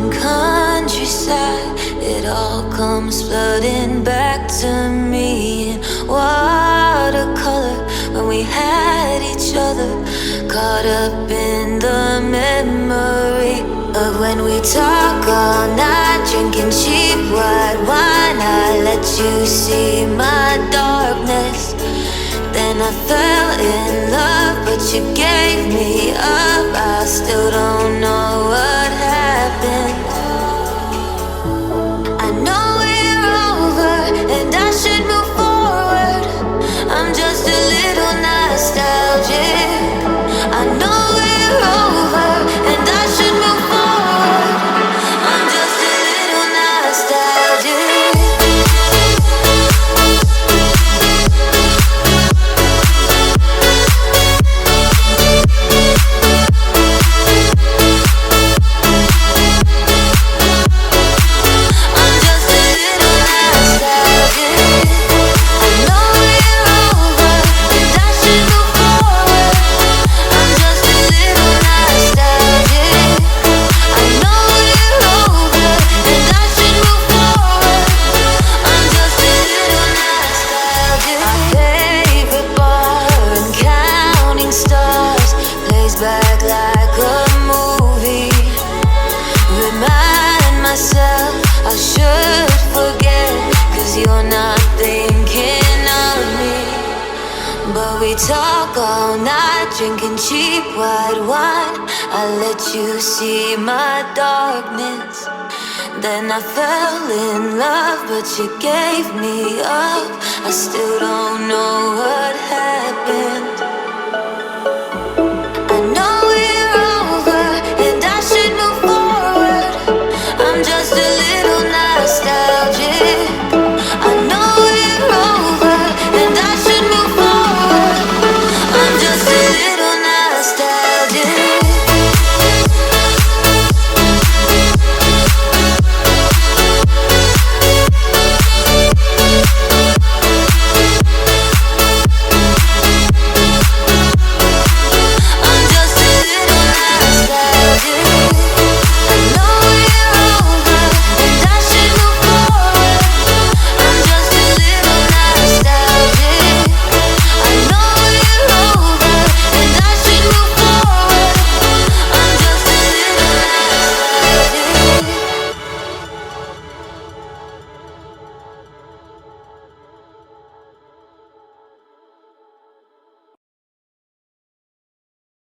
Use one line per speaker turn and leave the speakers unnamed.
and countryside. It all comes flooding back to me in watercolor. When we had each other, caught up in the memory of when we talk all night, drinking cheap white wine. I let you see my darkness. Then I fell in love, but you gave me up. I still don't know what happened. I know we're over and I should move forward. I'm just a little nostalgic. I know we're over and I should move forward. I'm just a little nostalgic. Back like a movie. Remind myself I should forget, 'cause you're not thinking of me. But we talk all night, drinking cheap white wine. I let you see my darkness. Then I fell in love, but you gave me up. I still don't know what happened.